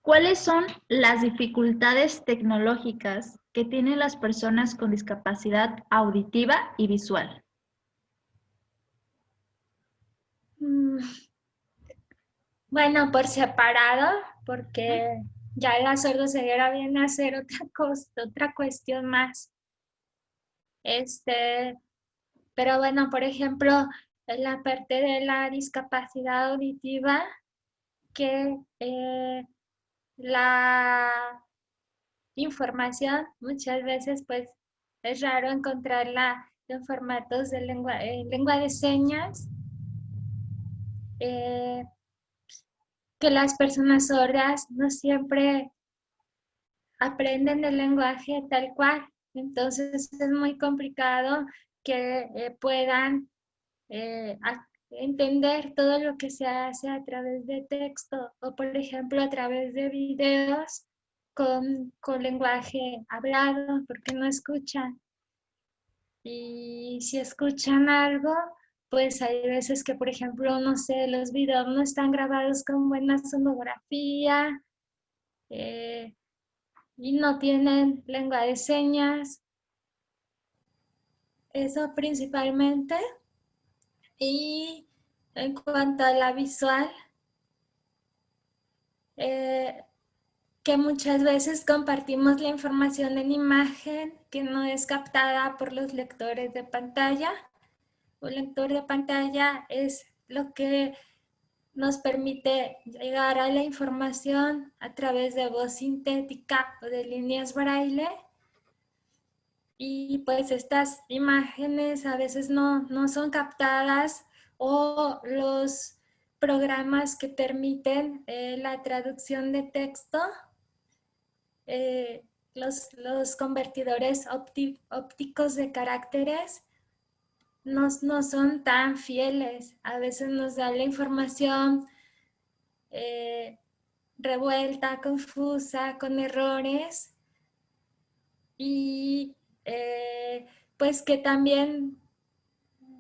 ¿Cuáles son las dificultades tecnológicas que tienen las personas con discapacidad auditiva y visual? Mm, Bueno, por separado, porque ya la sordoceguera viene a ser otra cuestión más. Este, pero bueno, por ejemplo, en la parte de la discapacidad auditiva, que la información muchas veces pues es raro encontrarla en formatos de lengua de señas, eh, que las personas sordas no siempre aprenden el lenguaje tal cual. Entonces es muy complicado que puedan entender todo lo que se hace a través de texto o, por ejemplo, a través de videos con lenguaje hablado, porque no escuchan. Y si escuchan algo, pues hay veces que, por ejemplo, no sé, los videos no están grabados con buena sonografía, eh, y no tienen lengua de señas, eso principalmente. Y en cuanto a la visual, eh, que muchas veces compartimos la información en imagen que no es captada por los lectores de pantalla. Un lector de pantalla es lo que nos permite llegar a la información a través de voz sintética o de líneas braille. Y pues estas imágenes a veces no son captadas, o los programas que permiten la traducción de texto, eh, los convertidores ópticos de caracteres no son tan fieles. A veces nos da la información eh, revuelta, confusa, con errores, y pues que también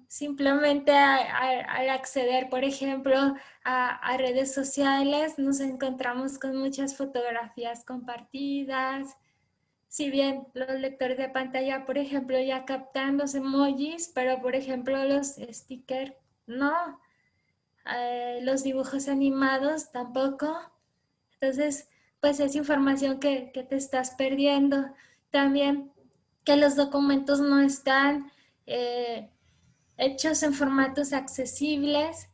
simplemente al acceder, por ejemplo, a redes sociales, nos encontramos con muchas fotografías compartidas. Si bien los lectores de pantalla, por ejemplo, ya captan los emojis, pero por ejemplo los stickers no, los dibujos animados tampoco. Entonces, pues es información que te estás perdiendo. También que los documentos no están eh, hechos en formatos accesibles.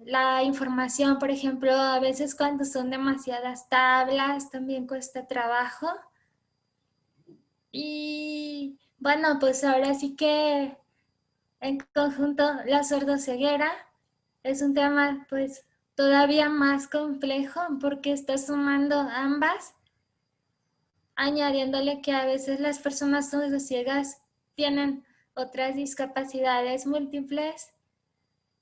La información, por ejemplo, a veces cuando son demasiadas tablas, también cuesta trabajo. Y bueno, pues ahora sí que en conjunto la sordoceguera es un tema pues todavía más complejo, porque está sumando ambas, añadiéndole que a veces las personas sordociegas tienen otras discapacidades múltiples.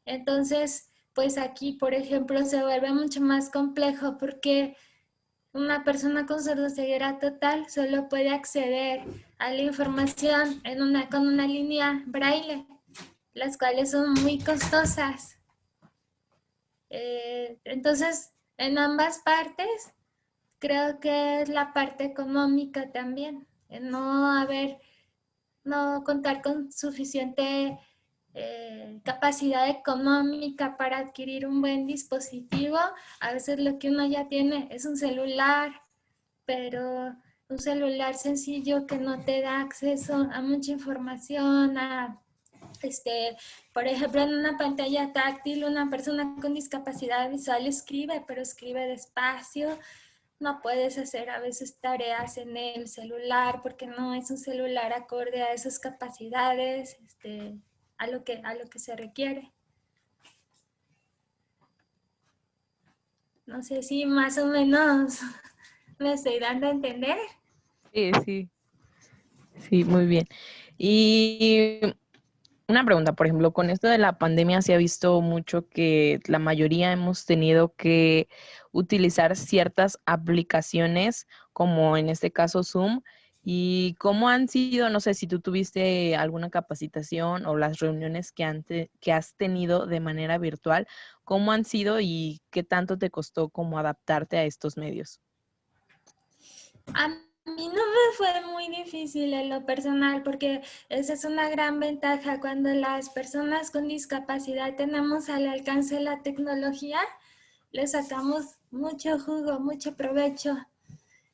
Entonces, pues aquí, por ejemplo, se vuelve mucho más complejo, porque una persona con sordoceguera total solo puede acceder a la información con una línea braille, las cuales son muy costosas. Entonces, en ambas partes, creo que es la parte económica también, no contar con suficiente capacidad económica para adquirir un buen dispositivo. A veces lo que uno ya tiene es un celular, pero un celular sencillo que no te da acceso a mucha información, por ejemplo, en una pantalla táctil, una persona con discapacidad visual escribe, pero escribe despacio. No puedes hacer a veces tareas en el celular porque no es un celular acorde a esas capacidades, a lo que se requiere. No sé si más o menos me estoy dando a entender. Sí, sí, muy bien. Y una pregunta, por ejemplo, con esto de la pandemia se ha visto mucho que la mayoría hemos tenido que utilizar ciertas aplicaciones, como en este caso Zoom, ¿Y cómo han sido, no sé si tú tuviste alguna capacitación o las reuniones que has tenido de manera virtual, cómo han sido y qué tanto te costó como adaptarte a estos medios? A mí no me fue muy difícil en lo personal porque esa es una gran ventaja cuando las personas con discapacidad tenemos al alcance la tecnología, le sacamos mucho jugo, mucho provecho.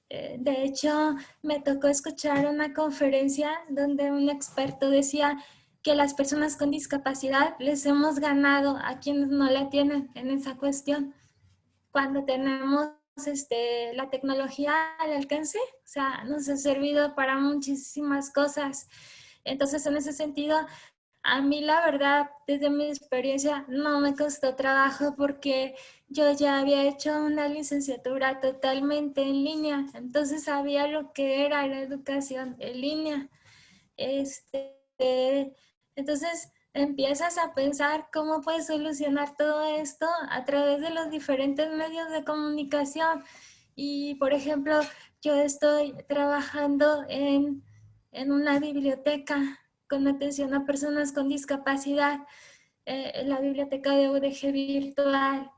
De hecho, me tocó escuchar una conferencia donde un experto decía que las personas con discapacidad les hemos ganado a quienes no la tienen en esa cuestión. Cuando tenemos la tecnología al alcance, o sea, nos ha servido para muchísimas cosas. Entonces, en ese sentido, a mí la verdad, desde mi experiencia, no me costó trabajo porque yo ya había hecho una licenciatura totalmente en línea, entonces sabía lo que era la educación en línea. Este, entonces empiezas a pensar cómo puedes solucionar todo esto a través de los diferentes medios de comunicación. Y, por ejemplo, yo estoy trabajando en una biblioteca con atención a personas con discapacidad, en la biblioteca de UDG virtual.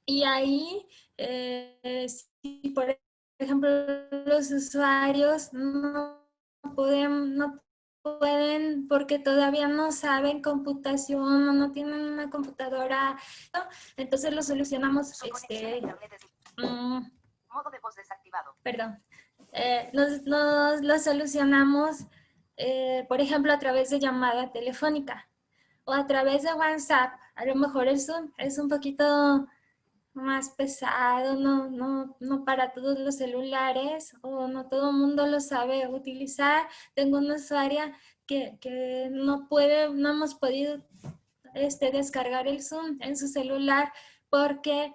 Y ahí, si por ejemplo los usuarios no pueden porque todavía no saben computación o no tienen una computadora, ¿no? Entonces lo solucionamos, modo de voz desactivado. Perdón. Nos lo solucionamos, por ejemplo, a través de llamada telefónica o a través de WhatsApp. A lo mejor el Zoom es un poquito más pesado, no para todos los celulares o no todo el mundo lo sabe utilizar. Tengo una usuaria que no hemos podido descargar el Zoom en su celular porque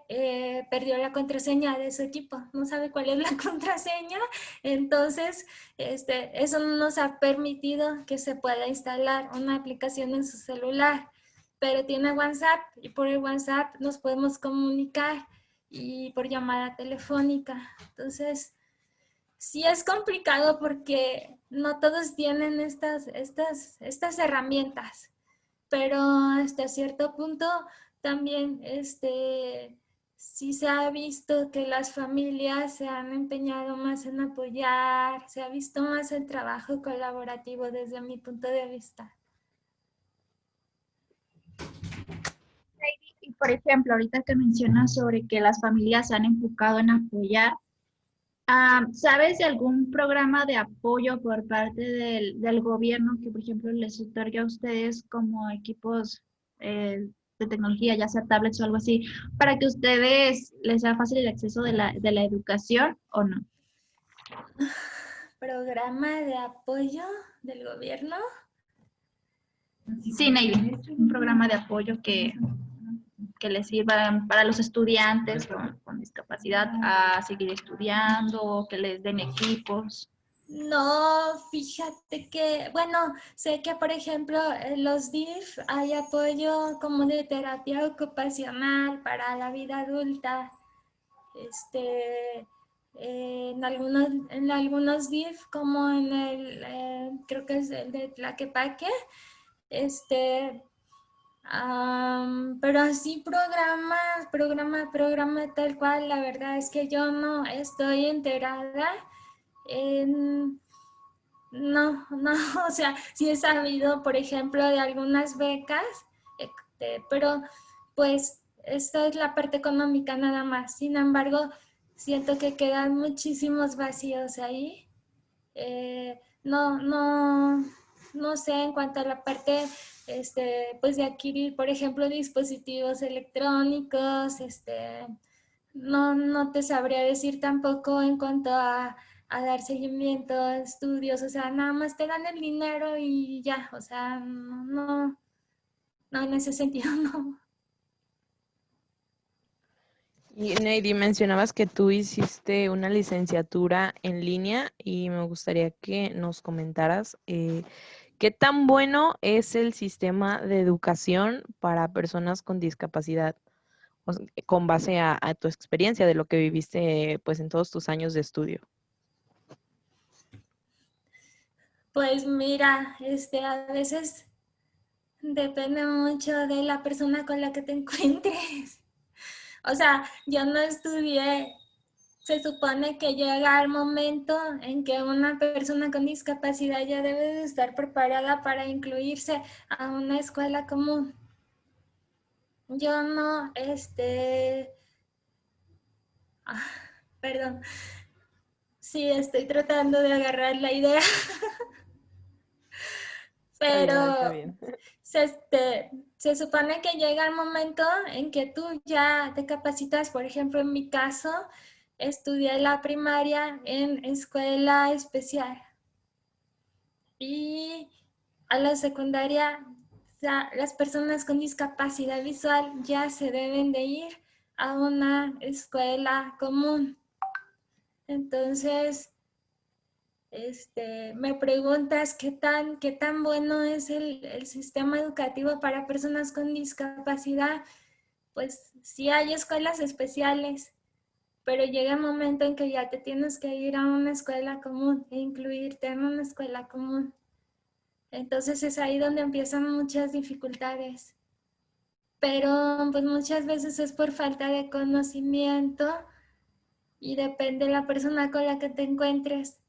perdió la contraseña de su equipo, no sabe cuál es la contraseña, entonces eso no nos ha permitido que se pueda instalar una aplicación en su celular, pero tiene WhatsApp y por el WhatsApp nos podemos comunicar y por llamada telefónica. Entonces, sí es complicado porque no todos tienen estas herramientas, pero hasta cierto punto también sí se ha visto que las familias se han empeñado más en apoyar, se ha visto más el trabajo colaborativo desde mi punto de vista. Y por ejemplo, ahorita que mencionas sobre que las familias se han enfocado en apoyar, ¿sabes de algún programa de apoyo por parte del gobierno que, por ejemplo, les otorgue a ustedes como equipos de tecnología, ya sea tablets o algo así, para que ustedes les sea fácil el acceso de la educación o no? ¿Programa de apoyo del gobierno? Sí, Neidy, un programa de apoyo que les sirva para los estudiantes con discapacidad a seguir estudiando, o que les den equipos. No, fíjate que, bueno, sé que por ejemplo en los DIF hay apoyo como de terapia ocupacional para la vida adulta. En algunos DIF, como en creo que es el de Tlaquepaque, pero así programa tal cual, la verdad es que yo no estoy enterada. No, o sea, sí he sabido, por ejemplo, de algunas becas, pero pues esta es la parte económica nada más. Sin embargo, siento que quedan muchísimos vacíos ahí. No sé en cuanto a la parte pues de adquirir, por ejemplo, dispositivos electrónicos, no te sabría decir tampoco en cuanto a dar seguimiento a estudios, o sea, nada más te dan el dinero y ya, o sea, no, en ese sentido no. Y Neidy, mencionabas que tú hiciste una licenciatura en línea y me gustaría que nos comentaras qué tan bueno es el sistema de educación para personas con discapacidad, con base a tu experiencia de lo que viviste pues en todos tus años de estudio. Pues mira, a veces depende mucho de la persona con la que te encuentres. O sea, yo no estudié. Se supone que llega el momento en que una persona con discapacidad ya debe de estar preparada para incluirse a una escuela común. Yo no, ah, perdón, sí, estoy tratando de agarrar la idea, Está pero bien. se supone que llega el momento en que tú ya te capacitas. Por ejemplo, en mi caso, estudié la primaria en escuela especial y a la secundaria las personas con discapacidad visual ya se deben de ir a una escuela común. Entonces, me preguntas qué tan bueno es el sistema educativo para personas con discapacidad. Pues sí hay escuelas especiales, pero llega el momento en que ya te tienes que ir a una escuela común e incluirte en una escuela común. Entonces es ahí donde empiezan muchas dificultades. Pero pues muchas veces es por falta de conocimiento y depende de la persona con la que te encuentres.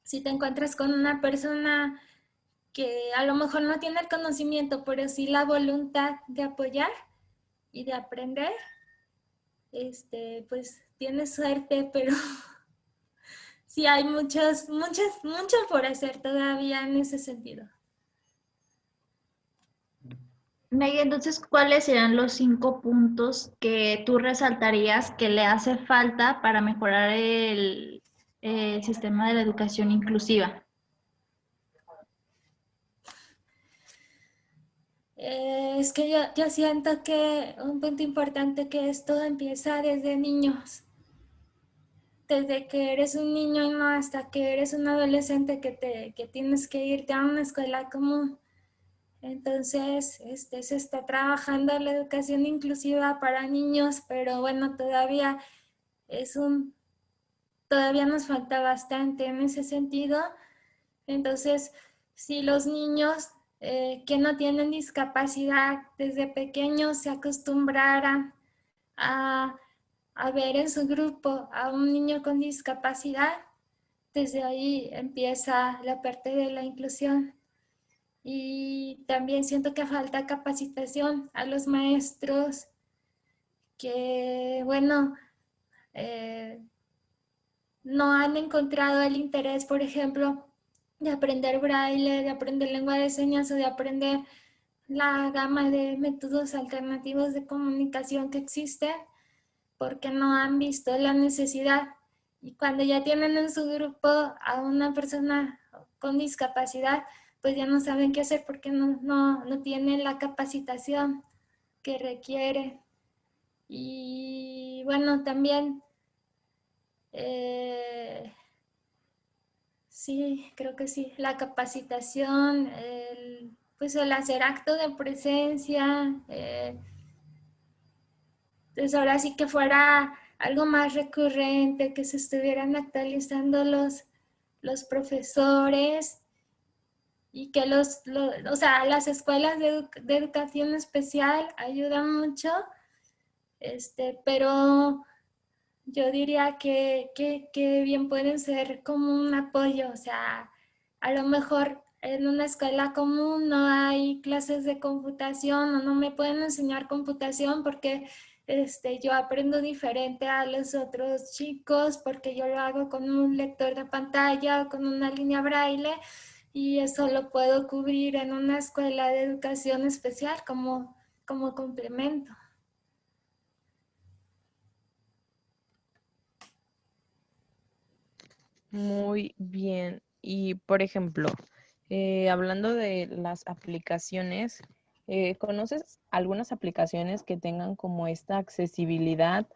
Si te encuentras con una persona que a lo mejor no tiene el conocimiento, pero sí la voluntad de apoyar y de aprender, pues tienes suerte, pero sí hay mucho por hacer todavía en ese sentido. Maggie, entonces, ¿cuáles serán los 5 puntos que tú resaltarías que le hace falta para mejorar el sistema de la educación inclusiva? Es que yo siento que un punto importante que esto empieza desde niños. Desde que eres un niño y no hasta que eres un adolescente que tienes que irte a una escuela común. Entonces, se está trabajando la educación inclusiva para niños, pero bueno, todavía nos falta bastante en ese sentido. Entonces, si los niños que no tienen discapacidad desde pequeños se acostumbraran a, a ver en su grupo a un niño con discapacidad, desde ahí empieza la parte de la inclusión. Y también siento que falta capacitación a los maestros que, bueno, eh, no han encontrado el interés, por ejemplo, de aprender braille, de aprender lengua de señas o de aprender la gama de métodos alternativos de comunicación que existen, porque no han visto la necesidad. Y cuando ya tienen en su grupo a una persona con discapacidad, pues ya no saben qué hacer porque no tienen la capacitación que requiere. Y bueno, también, sí, creo que sí, la capacitación, pues el hacer acto de presencia, pues ahora sí que fuera algo más recurrente, que se estuvieran actualizando los profesores y que o sea, las escuelas de educación especial ayudan mucho, pero yo diría que bien pueden ser como un apoyo. O sea, a lo mejor en una escuela común no hay clases de computación o no me pueden enseñar computación porque yo aprendo diferente a los otros chicos porque yo lo hago con un lector de pantalla o con una línea braille, y eso lo puedo cubrir en una escuela de educación especial como complemento. Muy bien. Y por ejemplo, hablando de las aplicaciones, ¿conoces algunas aplicaciones que tengan como esta accesibilidad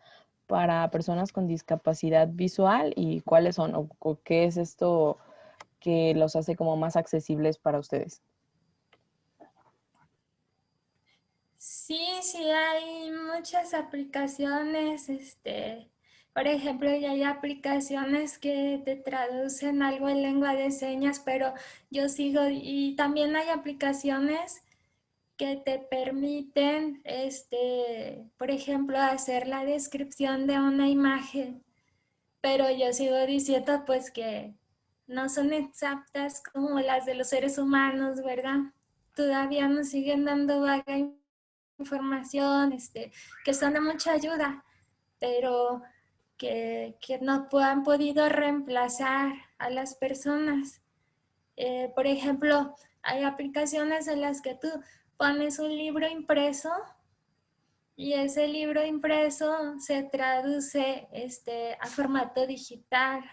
para personas con discapacidad visual y cuáles son o qué es esto que los hace como más accesibles para ustedes? Sí, sí, hay muchas aplicaciones, Por ejemplo, ya hay aplicaciones que te traducen algo en lengua de señas, pero yo sigo, y también hay aplicaciones que te permiten, por ejemplo, hacer la descripción de una imagen, pero yo sigo diciendo pues que no son exactas como las de los seres humanos, ¿verdad? Todavía nos siguen dando vaga información, que son de mucha ayuda, pero que no han podido reemplazar a las personas. Por ejemplo, hay aplicaciones en las que tú pones un libro impreso y ese libro impreso se traduce a formato digital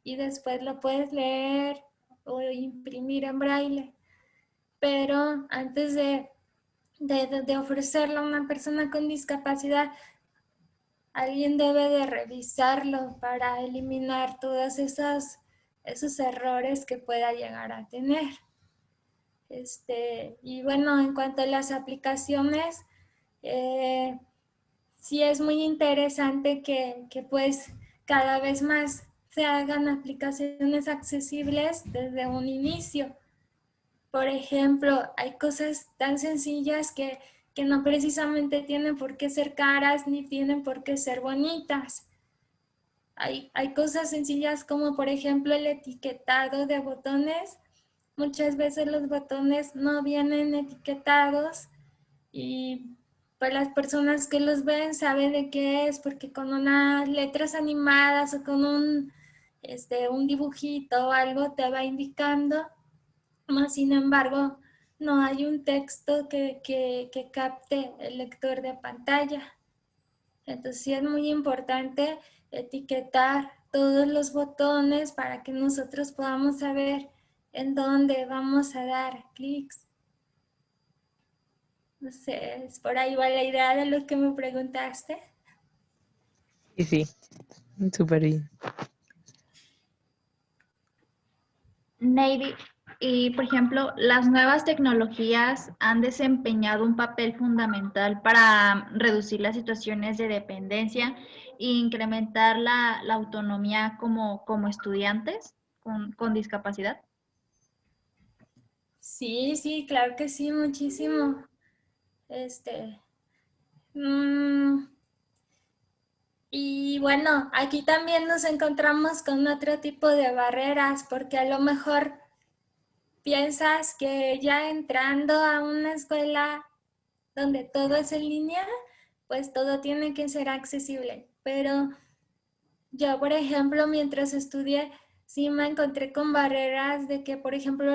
y después lo puedes leer o imprimir en braille. Pero antes de ofrecerlo a una persona con discapacidad, alguien debe de revisarlo para eliminar todos esos errores que pueda llegar a tener. Y bueno, en cuanto a las aplicaciones, sí es muy interesante que pues cada vez más se hagan aplicaciones accesibles desde un inicio. Por ejemplo, hay cosas tan sencillas que no precisamente tienen por qué ser caras ni tienen por qué ser bonitas. Hay cosas sencillas como por ejemplo el etiquetado de botones. Muchas veces los botones no vienen etiquetados y pues las personas que los ven saben de qué es porque con unas letras animadas o con un dibujito o algo te va indicando. Más sin embargo, no hay un texto que capte el lector de pantalla. Entonces sí es muy importante etiquetar todos los botones para que nosotros podamos saber en dónde vamos a dar clics. No sé, es por ahí va la idea de lo que me preguntaste. Sí, sí, súper bien. Navy, y por ejemplo, las nuevas tecnologías han desempeñado un papel fundamental para reducir las situaciones de dependencia e incrementar la autonomía como estudiantes con discapacidad. Sí, sí, claro que sí, muchísimo. Mm, y bueno, aquí también nos encontramos con otro tipo de barreras, porque a lo mejor piensas que ya entrando a una escuela donde todo es en línea, pues todo tiene que ser accesible. Pero yo, por ejemplo, mientras estudié, sí me encontré con barreras de que, por ejemplo,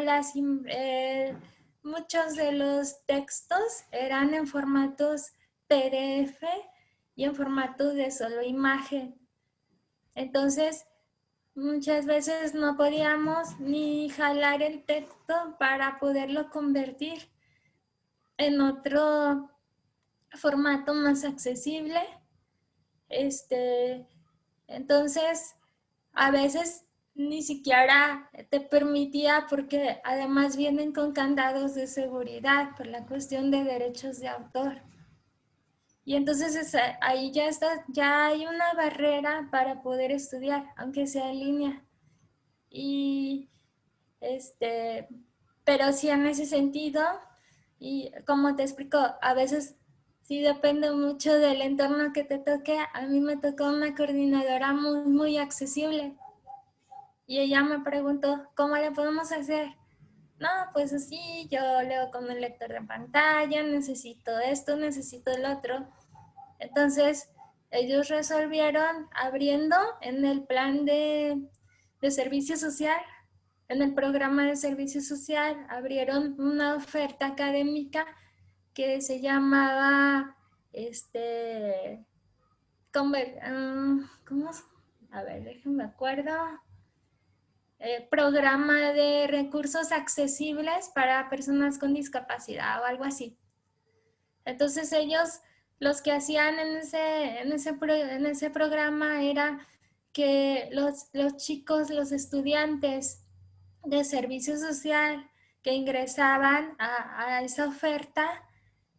muchos de los textos eran en formatos PDF y en formato de solo imagen. Entonces, muchas veces no podíamos ni jalar el texto para poderlo convertir en otro formato más accesible. Entonces, a veces ni siquiera te permitía porque además vienen con candados de seguridad por la cuestión de derechos de autor. Y entonces ahí ya hay una barrera para poder estudiar, aunque sea en línea. Y pero sí en ese sentido, y como te explico, a veces sí depende mucho del entorno que te toque. A mí me tocó una coordinadora muy, muy accesible y ella me preguntó, ¿cómo le podemos hacer? No, pues así, yo leo con el lector de pantalla, necesito esto, necesito el otro. Entonces, ellos resolvieron abriendo en el plan de servicio social, en el programa de servicio social, abrieron una oferta académica que se llamaba, ¿cómo? A ver, déjenme acuerdo. Programa de recursos accesibles para personas con discapacidad o algo así. Entonces ellos, los que hacían en ese programa era que los chicos, los estudiantes de servicio social que ingresaban a esa oferta,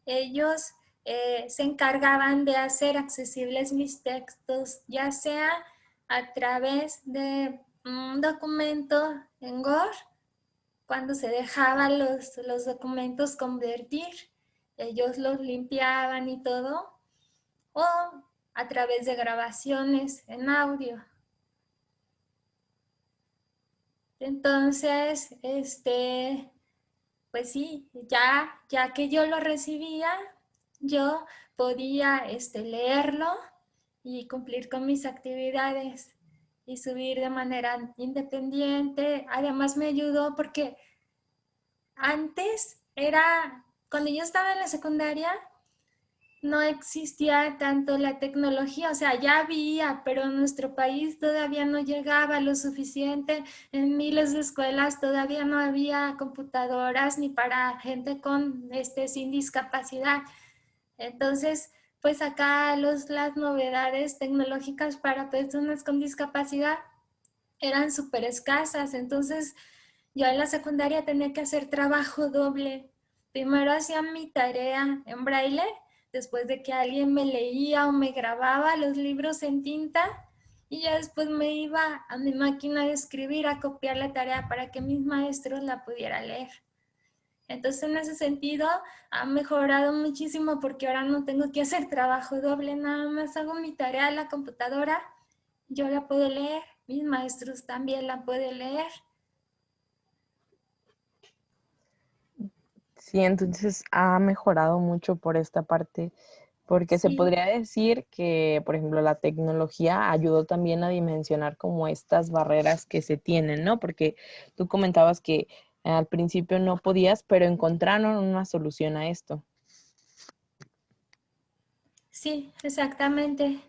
ellos se encargaban de hacer accesibles mis textos, ya sea a través de un documento en Word, cuando se dejaban los documentos convertir, ellos los limpiaban y todo, o a través de grabaciones en audio. Entonces, pues sí, ya que yo lo recibía, yo podía leerlo y cumplir con mis actividades y subir de manera independiente. Además me ayudó porque antes cuando yo estaba en la secundaria, no existía tanto la tecnología, o sea, ya había, pero en nuestro país todavía no llegaba lo suficiente. En miles de escuelas todavía no había computadoras ni para gente sin discapacidad. Entonces, pues acá las novedades tecnológicas para personas con discapacidad eran súper escasas. Entonces, yo en la secundaria tenía que hacer trabajo doble. Primero hacía mi tarea en braille, después de que alguien me leía o me grababa los libros en tinta, y ya después me iba a mi máquina de escribir a copiar la tarea para que mis maestros la pudieran leer. Entonces, en ese sentido, ha mejorado muchísimo porque ahora no tengo que hacer trabajo doble, nada más hago mi tarea en la computadora, yo la puedo leer, mis maestros también la pueden leer. Sí, entonces ha mejorado mucho por esta parte, porque se Sí. podría decir que, por ejemplo, la tecnología ayudó también a dimensionar como estas barreras que se tienen, ¿no? Porque tú comentabas que al principio no podías, pero encontraron una solución a esto. Sí, exactamente.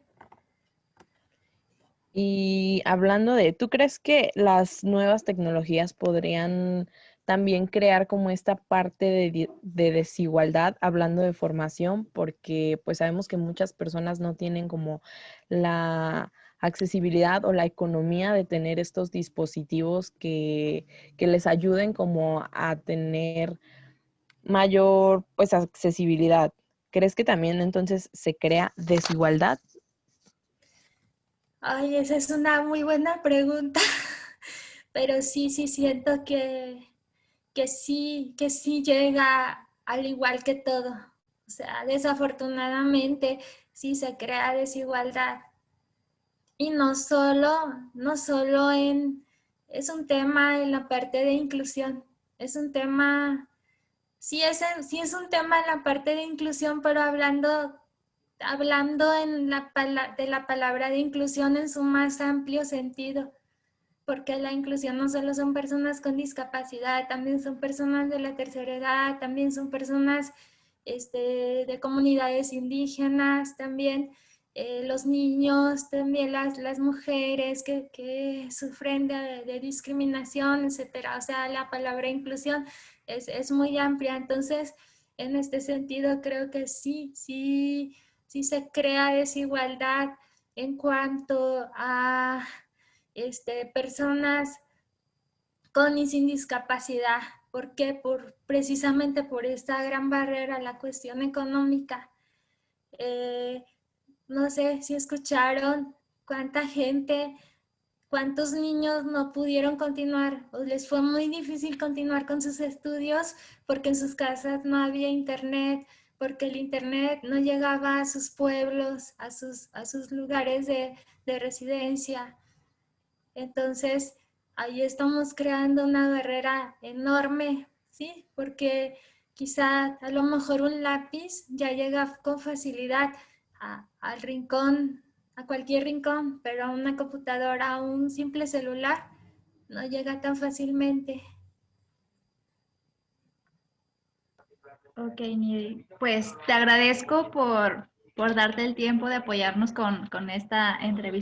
Y hablando ¿tú crees que las nuevas tecnologías podrían también crear como esta parte de desigualdad, hablando de formación? Porque pues sabemos que muchas personas no tienen como la accesibilidad o la economía de tener estos dispositivos que les ayuden como a tener mayor pues accesibilidad. ¿Crees que también entonces se crea desigualdad? Ay, esa es una muy buena pregunta, pero sí siento que sí llega al igual que todo. O sea, desafortunadamente sí se crea desigualdad. Y no solo es un tema en la parte de inclusión, es un tema, sí es un tema en la parte de inclusión, pero hablando de la palabra de inclusión en su más amplio sentido, porque la inclusión no solo son personas con discapacidad, también son personas de la tercera edad, también son personas de comunidades indígenas, también los niños, también las mujeres que sufren de discriminación, etcétera. O sea, la palabra inclusión es muy amplia. Entonces, en este sentido, creo que sí se crea desigualdad en cuanto a personas con y sin discapacidad. ¿Por qué? Precisamente por esta gran barrera, la cuestión económica. No sé si escucharon cuánta gente, cuántos niños no pudieron continuar o les fue muy difícil continuar con sus estudios porque en sus casas no había internet, porque el internet no llegaba a sus pueblos, a sus lugares de residencia. Entonces, ahí estamos creando una barrera enorme, ¿sí? Porque quizá a lo mejor un lápiz ya llega con facilidad al rincón, a cualquier rincón, pero a una computadora, a un simple celular, no llega tan fácilmente. Ok, Niri, pues te agradezco por darte el tiempo de apoyarnos con esta entrevista.